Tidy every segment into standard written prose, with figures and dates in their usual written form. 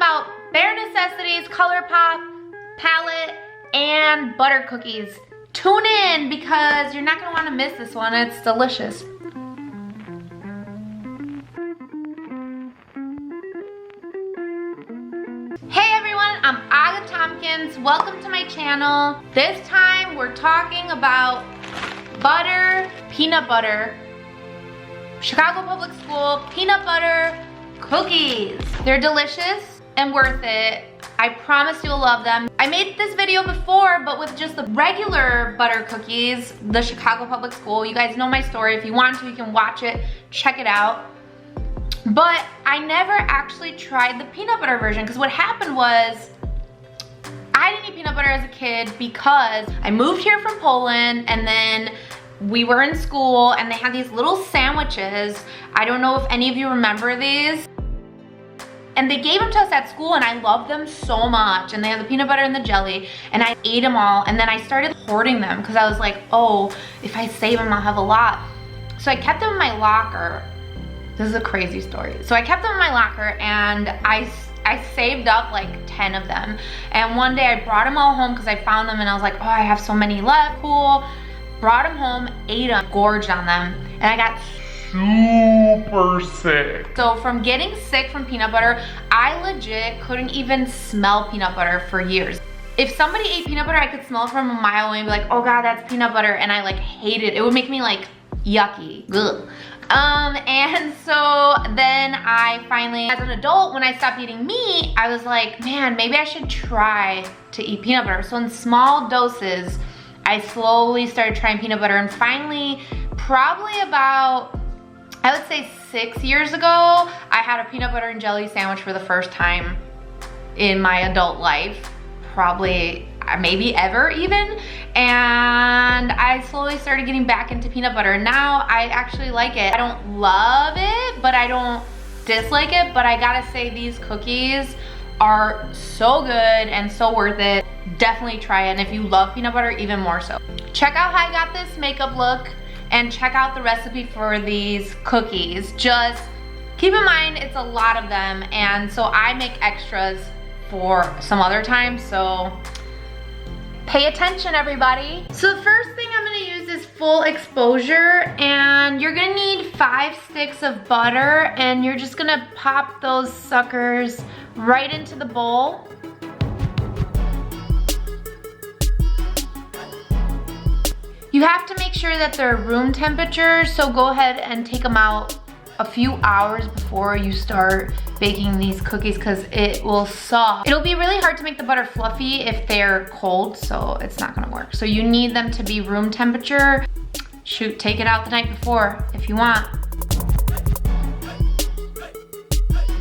about Bare Necessities, ColourPop palette, and butter cookies. Tune in because you're not gonna wanna miss this one. It's delicious. Hey everyone, I'm Aga Tompkins. Welcome to my channel. This time we're talking about butter, peanut butter, Chicago Public School peanut butter cookies. They're delicious and worth it. I promise you'll love them. I made this video before, but with just the regular butter cookies, the Chicago Public School. You guys know my story. If you want to, you can watch it, check it out. But I never actually tried the peanut butter version because what happened was I didn't eat peanut butter as a kid because I moved here from Poland and then we were in school and they had these little sandwiches. I don't know if any of you remember these. And they gave them to us at school and I loved them so much. And they had the peanut butter and the jelly and I ate them all. And then I started hoarding them because I was like, oh, if I save them, I'll have a lot. So I kept them in my locker. This is a crazy story. So I kept them in my locker and I saved up like 10 of them. And one day I brought them all home because I found them and I was like, oh, I have so many left, cool. Brought them home, ate them, gorged on them. And I got super sick. So from getting sick from peanut butter, I legit couldn't even smell peanut butter for years. If somebody ate peanut butter, I could smell it from a mile away and be like, oh God, that's peanut butter. And I like hate it. It would make me like yucky. Ugh. And so then I finally, as an adult, when I stopped eating meat, I was like, man, maybe I should try to eat peanut butter. So in small doses, I slowly started trying peanut butter and finally, probably about, I would say 6 years ago, I had a peanut butter and jelly sandwich for the first time in my adult life, probably maybe ever even. And I slowly started getting back into peanut butter. Now I actually like it. I don't love it, but I don't dislike it. But I gotta say these cookies are so good and so worth it. Definitely try it. And if you love peanut butter, even more so. Check out how I got this makeup look and check out the recipe for these cookies. Just keep in mind it's a lot of them and so I make extras for some other time, so pay attention everybody. So the first thing I'm gonna use is full exposure and you're gonna need 5 sticks of butter and you're just gonna pop those suckers right into the bowl. You have to make sure that they're room temperature, so go ahead and take them out a few hours before you start baking these cookies because it will soft. It'll be really hard to make the butter fluffy if they're cold, so it's not gonna work. So you need them to be room temperature. Shoot, take it out the night before if you want.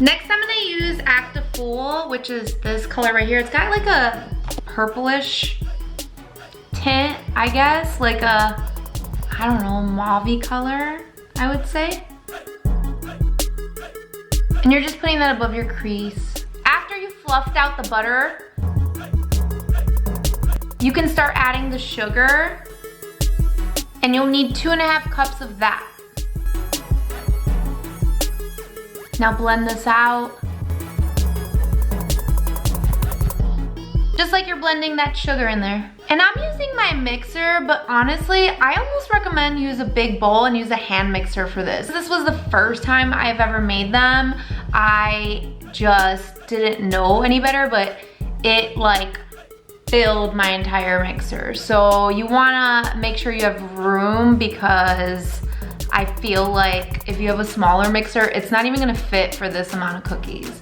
Next I'm gonna use Active Fool, which is this color right here. It's got like a purplish tint, I guess, like a, I don't know, mauve-y color, I would say. And you're just putting that above your crease. After you fluffed out the butter, you can start adding the sugar, and you'll need 2.5 cups of that. Now blend this out. Just like you're blending that sugar in there. And I'm using my mixer, but honestly, I almost recommend use a big bowl and use a hand mixer for this. This was the first time I've ever made them. I just didn't know any better, but it like filled my entire mixer. So you wanna make sure you have room because I feel like if you have a smaller mixer, it's not even gonna fit for this amount of cookies.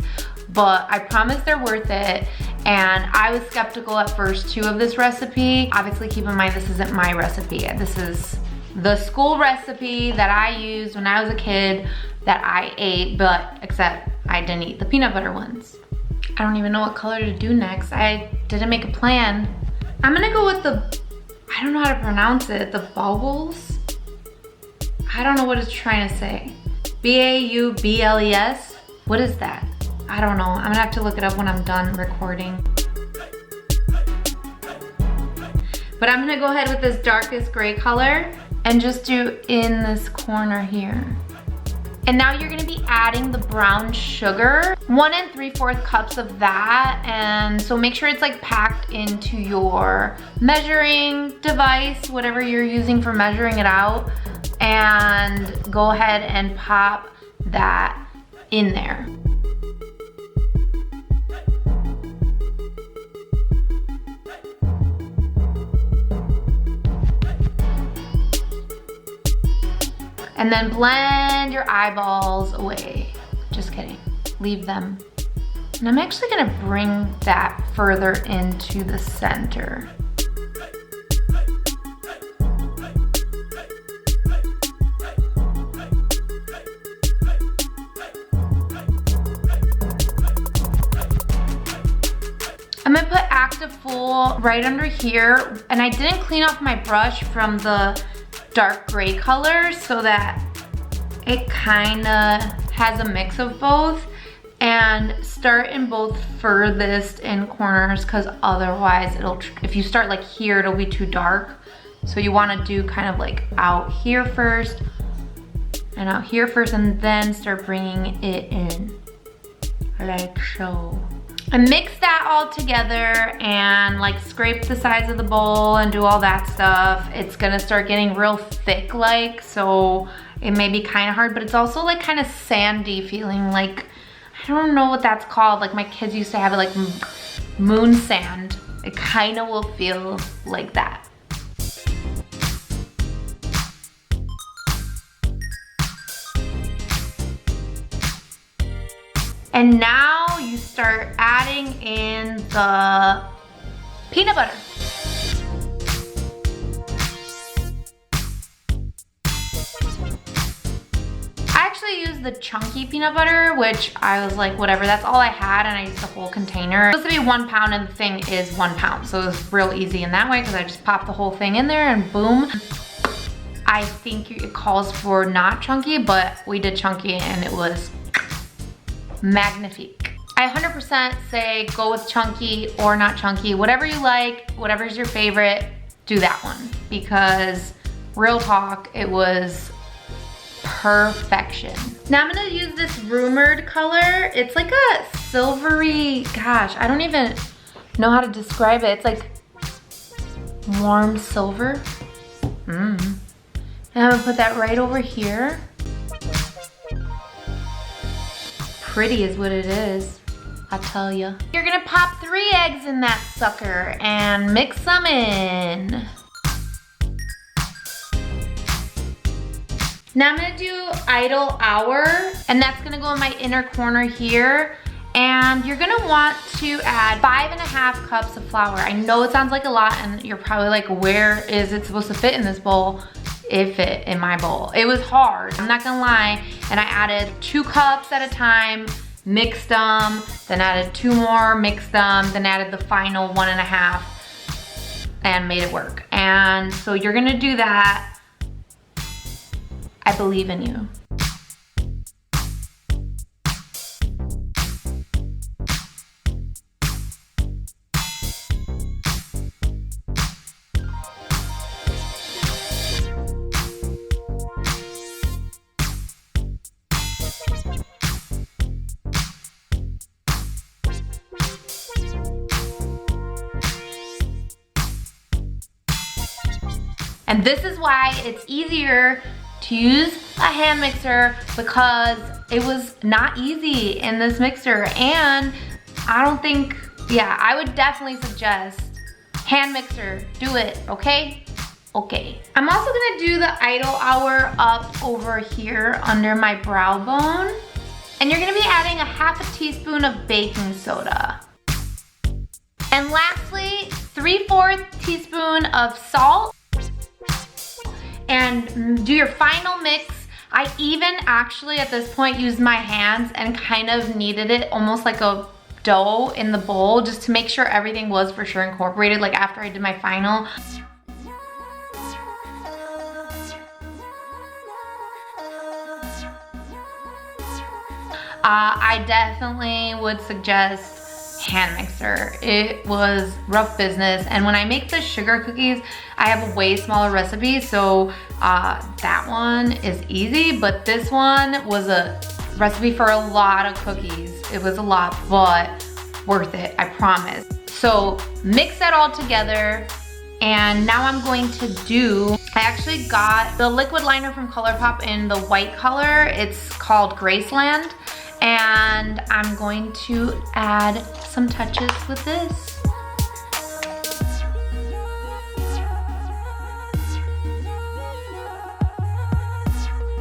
But I promise they're worth it. And I was skeptical at first too of this recipe. Obviously keep in mind this isn't my recipe. This is the school recipe that I used when I was a kid that I ate, but except I didn't eat the peanut butter ones. I don't even know what color to do next. I didn't make a plan. I'm gonna go with the, I don't know how to pronounce it, the baubles? I don't know what it's trying to say. B-A-U-B-L-E-S? What is that? I don't know. I'm gonna have to look it up when I'm done recording. But I'm gonna go ahead with this darkest gray color and just do in this corner here. And now you're gonna be adding the brown sugar, 1 3/4 cups of that. And so make sure it's like packed into your measuring device, whatever you're using for measuring it out. And go ahead and pop that in there. And then blend your eyeballs away. Just kidding, leave them. And I'm actually gonna bring that further into the center. I'm gonna put Active Full right under here. And I didn't clean off my brush from the dark gray color so that it kinda has a mix of both, and start in both furthest in corners, because otherwise if you start like here, it'll be too dark. So you wanna do kind of like out here first and out here first, and then start bringing it in like so. And mix that all together and like scrape the sides of the bowl and do all that stuff. It's gonna start getting real thick like, so it may be kind of hard, but it's also like kind of sandy feeling, like, I don't know what that's called. Like my kids used to have it like moon sand. It kind of will feel like that. And now you start adding in the peanut butter. I actually used the chunky peanut butter, which I was like, whatever, that's all I had, and I used the whole container. It's supposed to be 1 pound and the thing is 1 pound. So it was real easy in that way because I just popped the whole thing in there and boom. I think it calls for not chunky, but we did chunky and it was magnifique. I 100% say go with chunky or not chunky, whatever you like, whatever's your favorite, do that one, because real talk, it was perfection. Now I'm gonna use this rumored color. It's like a silvery, gosh, I don't even know how to describe it. It's like warm silver. And I'm gonna put that right over here. Pretty is what it is, I tell ya. You're gonna pop 3 eggs in that sucker and mix them in. Now I'm gonna do idle hour, and that's gonna go in my inner corner here. And you're gonna want to add 5.5 cups of flour. I know it sounds like a lot, and you're probably like, where is it supposed to fit in this bowl? It fit in my bowl. It was hard, I'm not gonna lie. And I added 2 cups at a time, mixed them, then added 2 more, mixed them, then added the final 1.5 and made it work. And so you're gonna do that. I believe in you. And this is why it's easier to use a hand mixer, because it was not easy in this mixer. And I don't think, yeah, I would definitely suggest hand mixer, do it, okay? Okay. I'm also gonna do the idle hour up over here under my brow bone. And you're gonna be adding a 1/2 teaspoon of baking soda. And lastly, 3/4 teaspoon of salt. And do your final mix. I even actually at this point used my hands and kind of kneaded it almost like a dough in the bowl, just to make sure everything was for sure incorporated, like after I did my final. I definitely would suggest hand mixer. It was rough business. And when I make the sugar cookies, I have a way smaller recipe, so that one is easy, but this one was a recipe for a lot of cookies. It was a lot, but worth it, I promise. So mix that all together, and now I'm going to do, I actually got the liquid liner from ColourPop in the white color. It's called Graceland, and I'm going to add some touches with this.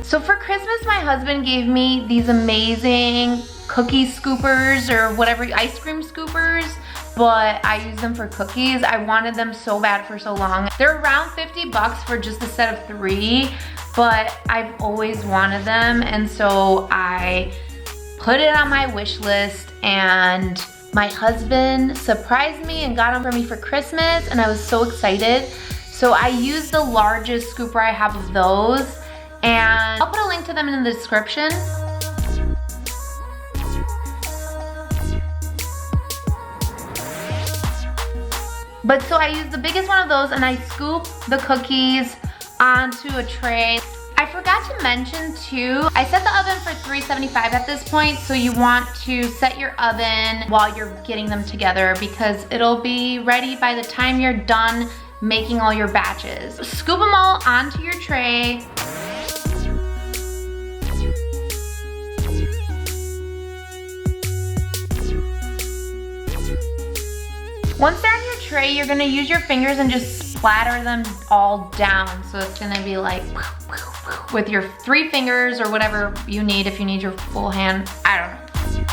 So for Christmas, my husband gave me these amazing cookie scoopers or whatever, ice cream scoopers, but I use them for cookies. I wanted them so bad for so long. They're around 50 bucks for just a set of 3, but I've always wanted them, and so I put it on my wish list, and my husband surprised me and got them for me for Christmas, and I was so excited. So I used the largest scooper I have of those, and I'll put a link to them in the description. But so I used the biggest one of those, and I scoop the cookies onto a tray. I forgot to mention too, I set the oven for 375 at this point, so you want to set your oven while you're getting them together because it'll be ready by the time you're done making all your batches. Scoop them all onto your tray. Once they're on your tray, you're gonna use your fingers and just splatter them all down. So it's gonna be like with your 3 fingers or whatever you need, if you need your full hand, I don't know.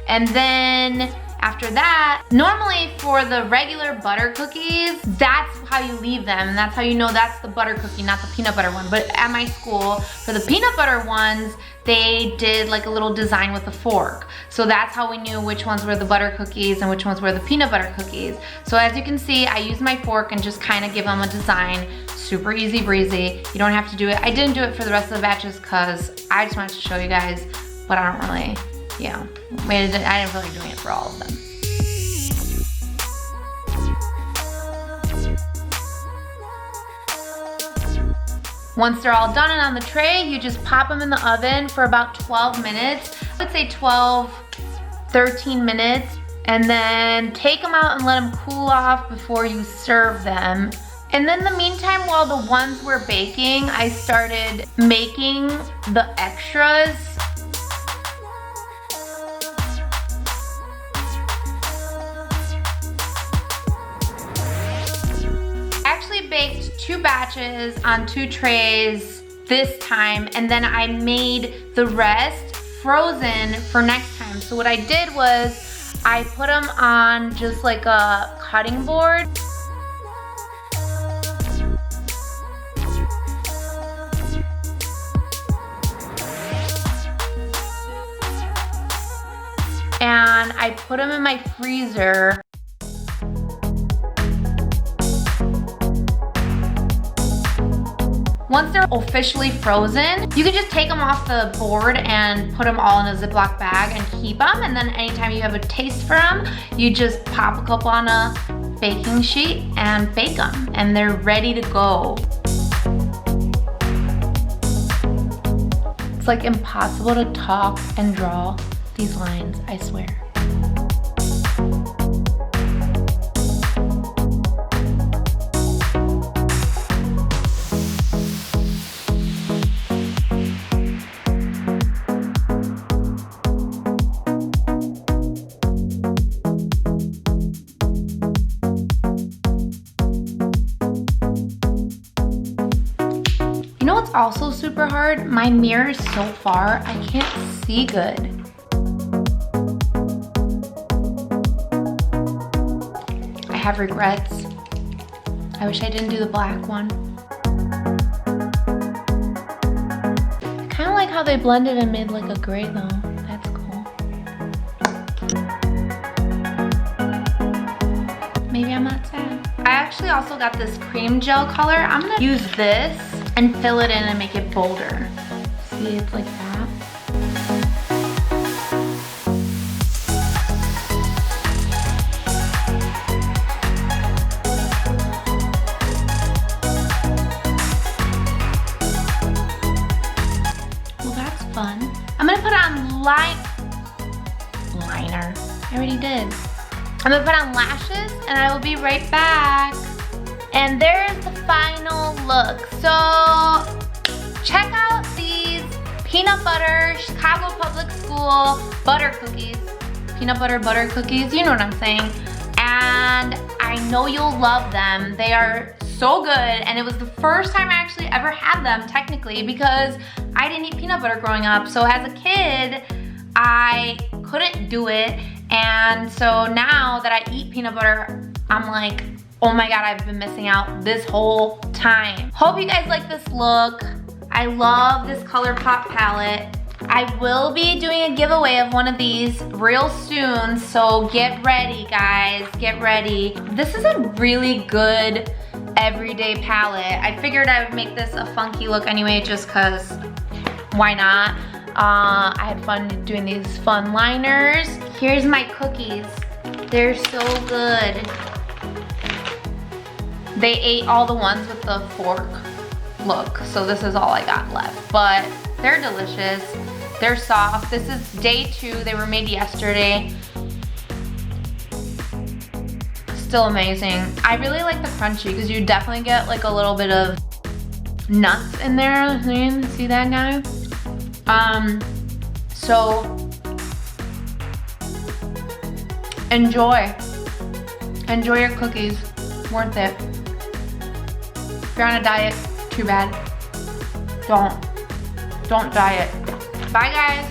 And then after that, normally for the regular butter cookies, that's how you leave them, and that's how you know that's the butter cookie, not the peanut butter one. But at my school, for the peanut butter ones, they did like a little design with a fork. So that's how we knew which ones were the butter cookies and which ones were the peanut butter cookies. So as you can see, I use my fork and just kind of give them a design. Super easy breezy. You don't have to do it. I didn't do it for the rest of the batches because I just wanted to show you guys, but I don't really, yeah. I didn't feel like doing it for all of them. Once they're all done and on the tray, you just pop them in the oven for about 12 minutes. I would say 12, 13 minutes, and then take them out and let them cool off before you serve them. And then in the meantime, while the ones were baking, I started making the extras. Baked 2 batches on 2 trays this time, and then I made the rest frozen for next time. So what I did was I put them on just like a cutting board. And I put them in my freezer. Once they're officially frozen, you can just take them off the board and put them all in a Ziploc bag and keep them. And then anytime you have a taste for them, you just pop a couple on a baking sheet and bake them. And they're ready to go. It's like impossible to talk and draw these lines, I swear. It's also super hard. My mirror is so far, I can't see good. I have regrets. I wish I didn't do the black one. I kind of like how they blended and made like a gray though. That's cool. Maybe I'm not sad. I actually also got this cream gel color. I'm gonna use this and fill it in and make it bolder. See, it's like that. liner. I already did. I'm gonna put on lashes and I will be right back. And there's the final look. So check out these peanut butter Chicago Public School butter cookies. Peanut butter cookies, you know what I'm saying. And I know you'll love them. They are so good, and it was the first time I actually ever had them technically because I didn't eat peanut butter growing up. So as a kid, I couldn't do it. And so now that I eat peanut butter, I'm like, oh my God, I've been missing out this whole time. Hope you guys like this look. I love this ColourPop palette. I will be doing a giveaway of one of these real soon, so get ready, guys, get ready. This is a really good everyday palette. I figured I would make this a funky look anyway, just cause why not? I had fun doing these fun liners. Here's my cookies. They're so good. They ate all the ones with the fork look, so this is all I got left, but they're delicious. They're soft. This is day 2. They were made yesterday. Still amazing. I really like the crunchy because you definitely get like a little bit of nuts in there. See that, guy? So enjoy. Enjoy your cookies. Worth it. If you're on a diet, too bad. Don't diet. Bye, guys.